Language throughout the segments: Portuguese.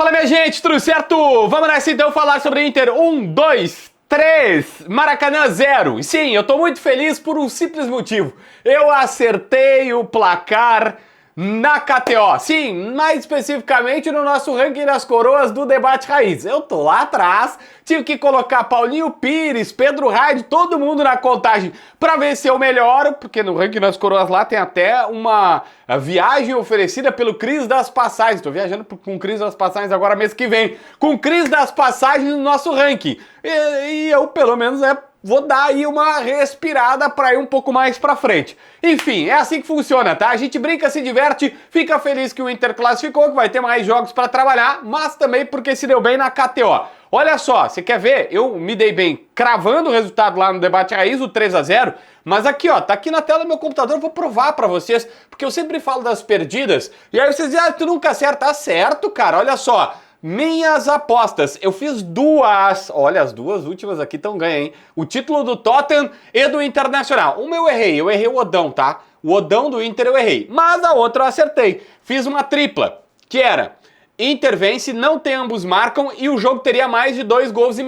Fala, minha gente, tudo certo? Vamos nessa então falar sobre Inter 1, 2, 3, Maracanã 0. E sim, eu tô muito feliz por um simples motivo. Eu acertei o placar na KTO. Sim, mais especificamente no nosso ranking das coroas do Debate Raiz. Eu tô lá atrás, tive que colocar Paulinho Pires, Pedro Raid, todo mundo na contagem pra ver se eu melhoro, porque no ranking das coroas lá tem até uma viagem oferecida pelo Cris das Passagens. Tô viajando com o Cris das Passagens agora mês que vem. Com o Cris das Passagens no nosso ranking. E eu, pelo menos, vou dar aí uma respirada para ir um pouco mais para frente. Enfim, é assim que funciona, tá? A gente brinca, se diverte, fica feliz que o Inter classificou, que vai ter mais jogos para trabalhar, mas também porque se deu bem na KTO. Olha só, você quer ver? Eu me dei bem cravando o resultado lá no Debate Raiz, o 3-0, mas aqui, ó, tá aqui na tela do meu computador, eu vou provar pra vocês, porque eu sempre falo das perdidas, e aí vocês dizem, tu nunca acerta. Tá certo, cara, olha só. Minhas apostas, eu fiz duas, olha, as duas últimas aqui estão ganhas, hein? O título do Tottenham e do Internacional. Uma eu errei o Odão, tá? O Odão do Inter eu errei, mas a outra eu acertei. Fiz uma tripla, que era Inter vence, não tem ambos marcam e o jogo teria mais de 2,5 gols,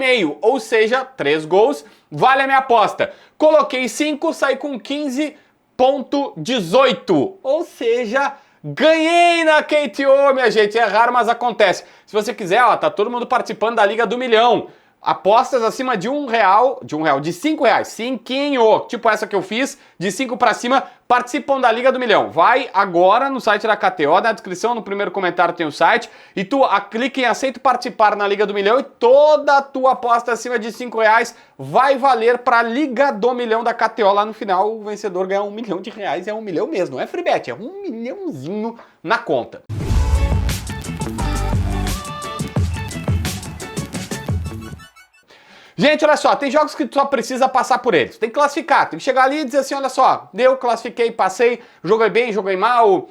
ou seja, 3 gols, vale a minha aposta. Coloquei 5, saí com 15,18, ou seja, ganhei na KTO, minha gente. É raro, mas acontece. Se você quiser, ó, tá todo mundo participando da Liga do Milhão. Apostas acima de de 5 reais, cinquinho, tipo essa que eu fiz, de 5 pra cima, participam da Liga do Milhão. Vai agora no site da KTO, na descrição, no primeiro comentário tem o site, e tu clica em aceito participar na Liga do Milhão e toda a tua aposta acima de 5 reais vai valer pra Liga do Milhão da KTO. Lá no final o vencedor ganha R$1 milhão, é 1 milhão mesmo, não é free bet, é 1 milhãozinho na conta. Gente, olha só, tem jogos que tu só precisa passar por eles. Tem que classificar, tem que chegar ali e dizer assim, olha só, deu, classifiquei, passei, joguei bem, joguei mal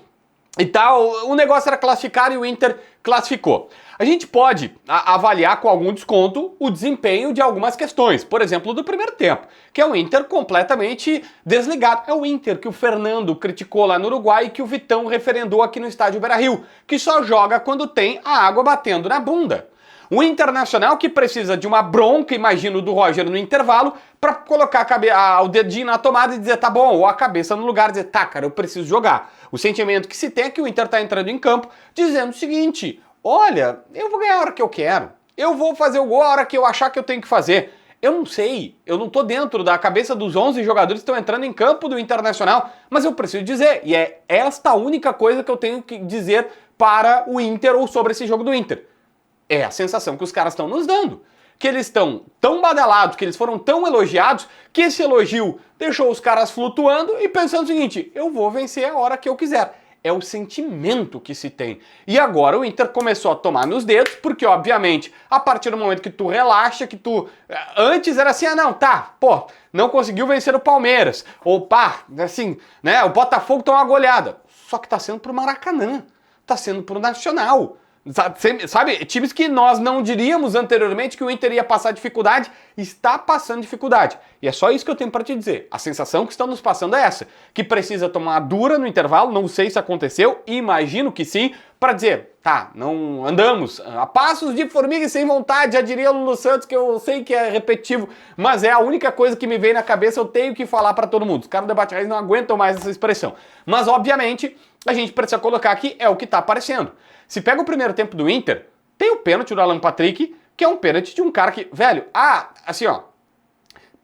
e tal. O negócio era classificar e o Inter classificou. A gente pode avaliar com algum desconto o desempenho de algumas questões. Por exemplo, do primeiro tempo, que é o Inter completamente desligado. É o Inter que o Fernando criticou lá no Uruguai e que o Vitão referendou aqui no estádio Beira-Rio, que só joga quando tem a água batendo na bunda. O Internacional que precisa de uma bronca, imagino, do Roger no intervalo, para colocar o dedinho na tomada e dizer, tá bom, ou a cabeça no lugar e dizer, tá, cara, eu preciso jogar. O sentimento que se tem é que o Inter tá entrando em campo dizendo o seguinte, olha, eu vou ganhar a hora que eu quero, eu vou fazer o gol a hora que eu achar que eu tenho que fazer. Eu não sei, eu não tô dentro da cabeça dos 11 jogadores que estão entrando em campo do Internacional, mas eu preciso dizer, e é esta a única coisa que eu tenho que dizer para o Inter ou sobre esse jogo do Inter. É a sensação que os caras estão nos dando. Que eles estão tão badalados, que eles foram tão elogiados, que esse elogio deixou os caras flutuando e pensando o seguinte, eu vou vencer a hora que eu quiser. É o sentimento que se tem. E agora o Inter começou a tomar nos dedos, porque obviamente, a partir do momento que tu relaxa, que tu... Antes era assim, ah não, tá, pô, não conseguiu vencer o Palmeiras. Ou pá, assim, né, o Botafogo tá uma goleada. Só que tá sendo pro Maracanã, tá sendo pro Nacional. Sabe, times que nós não diríamos anteriormente que o Inter ia passar dificuldade, está passando dificuldade. E é só isso que eu tenho para te dizer. A sensação que estão nos passando é essa, que precisa tomar dura no intervalo, não sei se aconteceu, imagino que sim, para dizer, tá, não andamos a passos de formiga e sem vontade, já diria o Lulu Santos, que eu sei que é repetitivo, mas é a única coisa que me vem na cabeça, eu tenho que falar para todo mundo. Os caras do Debate Raiz não aguentam mais essa expressão. Mas, obviamente, a gente precisa colocar aqui, é o que está aparecendo. Se pega o primeiro tempo do Inter, tem o pênalti do Alan Patrick, que é um pênalti de um cara que, velho, assim ó,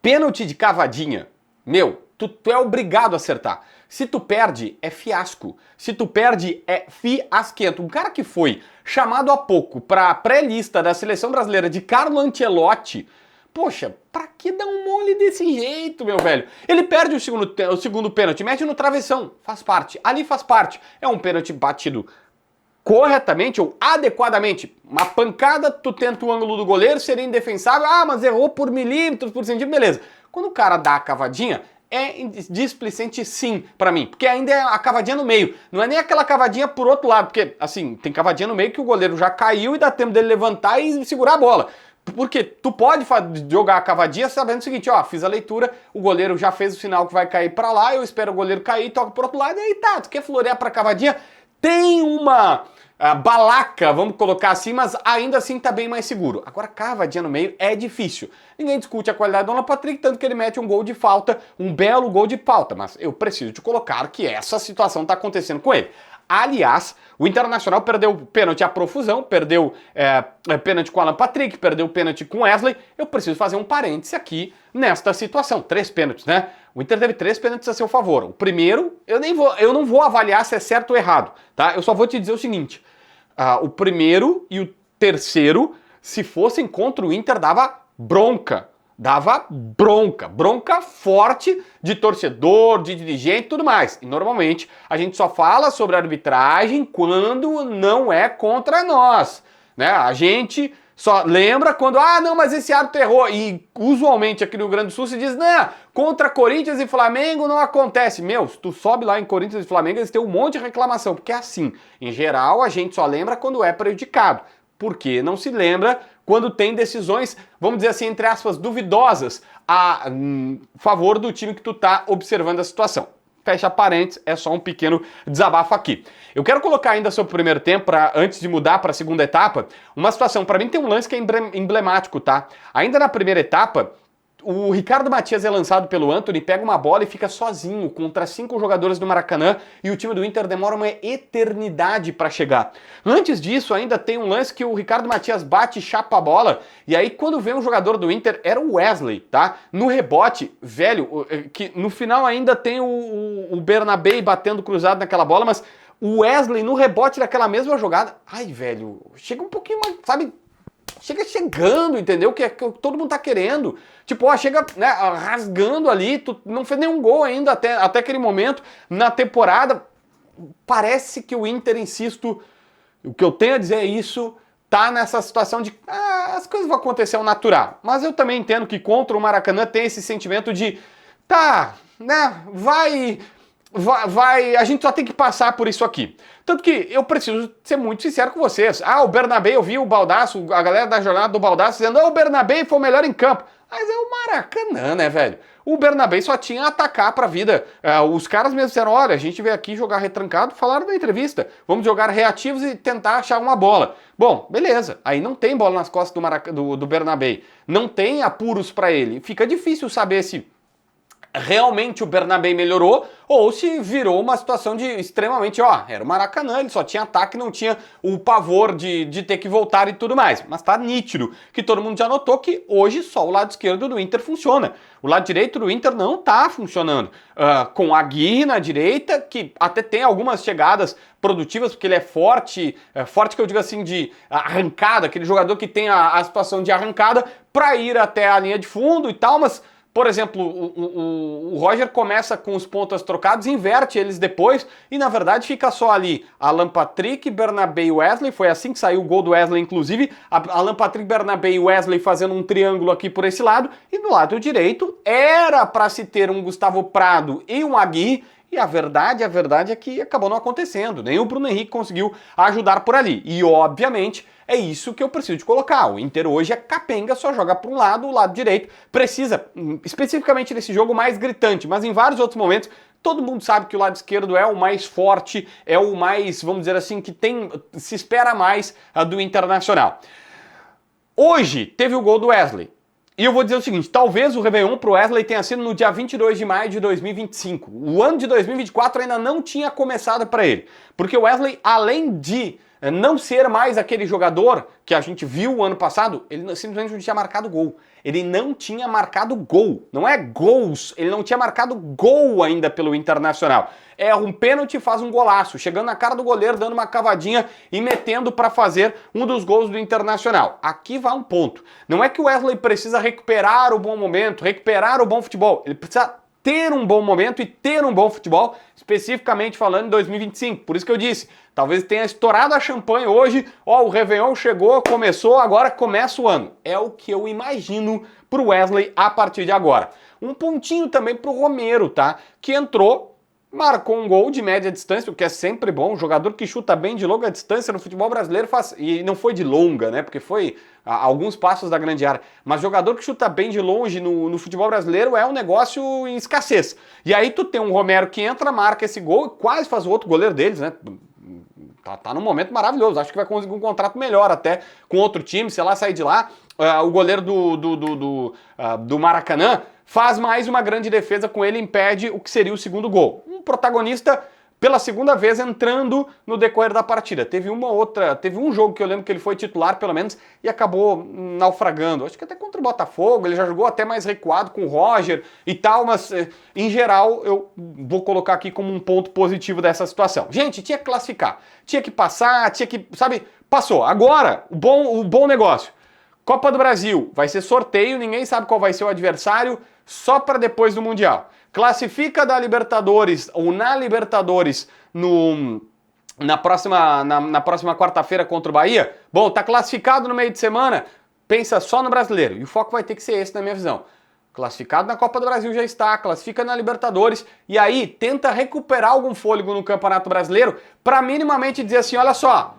pênalti de cavadinha, meu, tu é obrigado a acertar. Se tu perde, é fiasco. Se tu perde, é fiasquento. Um cara que foi chamado há pouco pra pré-lista da Seleção Brasileira de Carlo Ancelotti, poxa, pra que dar um mole desse jeito, meu velho? Ele perde o segundo pênalti, mete no travessão, faz parte, ali faz parte. É um pênalti batido corretamente ou adequadamente. Uma pancada, tu tenta o ângulo do goleiro, seria indefensável, mas errou por milímetros, por centímetro, beleza. Quando o cara dá a cavadinha, é displicente sim, pra mim, porque ainda é a cavadinha no meio, não é nem aquela cavadinha por outro lado, porque, assim, tem cavadinha no meio que o goleiro já caiu e dá tempo dele levantar e segurar a bola. Porque tu pode jogar a cavadinha sabendo o seguinte, ó, fiz a leitura, o goleiro já fez o sinal que vai cair pra lá, eu espero o goleiro cair, toca pro outro lado, e aí tá, tu quer florear pra cavadinha? Tem uma balaca, vamos colocar assim, mas ainda assim tá bem mais seguro. Agora, cavadinha no meio é difícil. Ninguém discute a qualidade do Alan Patrick, tanto que ele mete um gol de falta, um belo gol de falta, mas eu preciso te colocar que essa situação tá acontecendo com ele. Aliás, o Internacional perdeu pênalti à profusão, perdeu pênalti com o Alan Patrick, perdeu pênalti com o Wesley. Eu preciso fazer um parêntese aqui nesta situação. 3 pênaltis, né? O Inter teve 3 pênaltis a seu favor. O primeiro, eu não vou avaliar se é certo ou errado, tá? Eu só vou te dizer o seguinte, o primeiro e o terceiro, se fossem contra o Inter, dava bronca. Dava bronca forte de torcedor, de dirigente e tudo mais. E normalmente a gente só fala sobre a arbitragem quando não é contra nós, né? A gente só lembra quando, não, mas esse árbitro errou. E usualmente aqui no Rio Grande do Sul se diz, não, contra Corinthians e Flamengo não acontece. Meu, se tu sobe lá em Corinthians e Flamengo, eles têm um monte de reclamação, porque é assim. Em geral, a gente só lembra quando é prejudicado. Porque não se lembra quando tem decisões, vamos dizer assim, entre aspas, duvidosas a favor do time que tu tá observando a situação. Fecha parênteses, é só um pequeno desabafo aqui. Eu quero colocar ainda sobre o primeiro tempo, antes de mudar para a segunda etapa, uma situação, para mim tem um lance que é emblemático, tá? Ainda na primeira etapa, o Ricardo Matias é lançado pelo Antony, pega uma bola e fica sozinho contra 5 jogadores do Maracanã e o time do Inter demora uma eternidade para chegar. Antes disso, ainda tem um lance que o Ricardo Matias bate e chapa a bola e aí quando vem um jogador do Inter, era o Wesley, tá? No rebote, velho, que no final ainda tem o Bernabé batendo cruzado naquela bola, mas o Wesley no rebote daquela mesma jogada, ai velho, chega um pouquinho mais, sabe... Chega chegando, entendeu? Que todo mundo tá querendo. Tipo, chega, né, rasgando ali, tu não fez nenhum gol ainda até aquele momento na temporada. Parece que o Inter, insisto, o que eu tenho a dizer é isso, tá nessa situação de as coisas vão acontecer ao natural. Mas eu também entendo que contra o Maracanã tem esse sentimento de né, vai, a gente só tem que passar por isso aqui. Tanto que eu preciso ser muito sincero com vocês. O Bernabé, eu vi o Baldasso, a galera da jornada do Baldasso dizendo, o Bernabé foi o melhor em campo. Mas é o Maracanã, né, velho? O Bernabé só tinha a atacar pra vida. Os caras mesmo disseram, olha, a gente veio aqui jogar retrancado, falaram na entrevista, vamos jogar reativos e tentar achar uma bola. Bom, beleza, aí não tem bola nas costas do Bernabé, não tem apuros pra ele. Fica difícil saber se realmente o Bernabé melhorou ou se virou uma situação de extremamente, era o Maracanã, ele só tinha ataque, não tinha o pavor de ter que voltar e tudo mais. Mas tá nítido que todo mundo já notou que hoje só o lado esquerdo do Inter funciona. O lado direito do Inter não tá funcionando. Com a Aguirre na direita, que até tem algumas chegadas produtivas, porque ele é forte que eu digo assim, de arrancada, aquele jogador que tem a situação de arrancada para ir até a linha de fundo e tal, mas... Por exemplo, o Roger começa com os pontas trocados, inverte eles depois e na verdade fica só ali Alan Patrick, Bernabé e Wesley, foi assim que saiu o gol do Wesley inclusive, Alan Patrick, Bernabé e Wesley fazendo um triângulo aqui por esse lado e do lado direito era para se ter um Gustavo Prado e um Aguirre. E a verdade é que acabou não acontecendo, nem o Bruno Henrique conseguiu ajudar por ali. E obviamente é isso que eu preciso de colocar. O Inter hoje é capenga, só joga para um lado, o lado direito. Precisa, especificamente nesse jogo, mais gritante, mas em vários outros momentos, todo mundo sabe que o lado esquerdo é o mais forte, é o mais, vamos dizer assim, que se espera mais do Internacional. Hoje teve o gol do Wesley. E eu vou dizer o seguinte, talvez o Réveillon pro Wesley tenha sido no dia 22 de maio de 2025. O ano de 2024 ainda não tinha começado para ele. Porque o Wesley, além de não ser mais aquele jogador que a gente viu o ano passado, ele simplesmente não tinha marcado gol. Ele não tinha marcado gol. Não é gols, ele não tinha marcado gol ainda pelo Internacional. É um pênalti, faz um golaço, chegando na cara do goleiro, dando uma cavadinha e metendo para fazer um dos gols do Internacional. Aqui vai um ponto. Não é que o Wesley precisa recuperar o bom momento, recuperar o bom futebol. Ele precisa ter um bom momento e ter um bom futebol, especificamente falando em 2025. Por isso que eu disse, talvez tenha estourado a champanhe hoje, o Réveillon chegou, começou, agora começa o ano. É o que eu imagino pro Wesley a partir de agora. Um pontinho também pro Romero, tá? Que entrou, marcou um gol de média distância, o que é sempre bom. Um jogador que chuta bem de longa distância no futebol brasileiro faz... E não foi de longa, né? Porque foi alguns passos da grande área. Mas jogador que chuta bem de longe no futebol brasileiro é um negócio em escassez. E aí tu tem um Romero que entra, marca esse gol e quase faz o outro goleiro deles, né? tá num momento maravilhoso. Acho que vai conseguir um contrato melhor até com outro time, sei lá, sair de lá. O goleiro do Maracanã faz mais uma grande defesa com ele, impede o que seria o segundo gol. Um protagonista pela segunda vez entrando no decorrer da partida. Teve um jogo que eu lembro que ele foi titular, pelo menos, e acabou naufragando. Acho que até contra o Botafogo, ele já jogou até mais recuado com o Roger e tal, mas em geral eu vou colocar aqui como um ponto positivo dessa situação. Gente, tinha que classificar, tinha que passar, tinha que, sabe, passou. Agora, o bom negócio. Copa do Brasil, vai ser sorteio, ninguém sabe qual vai ser o adversário, só para depois do Mundial. Classifica da Libertadores ou na Libertadores na próxima quarta-feira contra o Bahia. Bom, tá classificado no meio de semana, pensa só no brasileiro. E o foco vai ter que ser esse, na minha visão. Classificado na Copa do Brasil já está, classifica na Libertadores e aí tenta recuperar algum fôlego no Campeonato Brasileiro para minimamente dizer assim, olha só,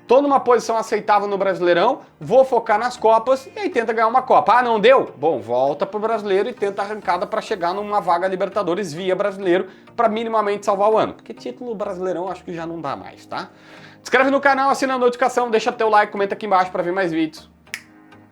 tô numa posição aceitável no Brasileirão, vou focar nas Copas e aí tenta ganhar uma Copa. Ah, não deu? Bom, volta pro Brasileiro e tenta a arrancada para chegar numa vaga Libertadores via Brasileiro para minimamente salvar o ano. Porque título Brasileirão acho que já não dá mais, tá? Inscreve no canal, assina a notificação, deixa teu like, comenta aqui embaixo para ver mais vídeos.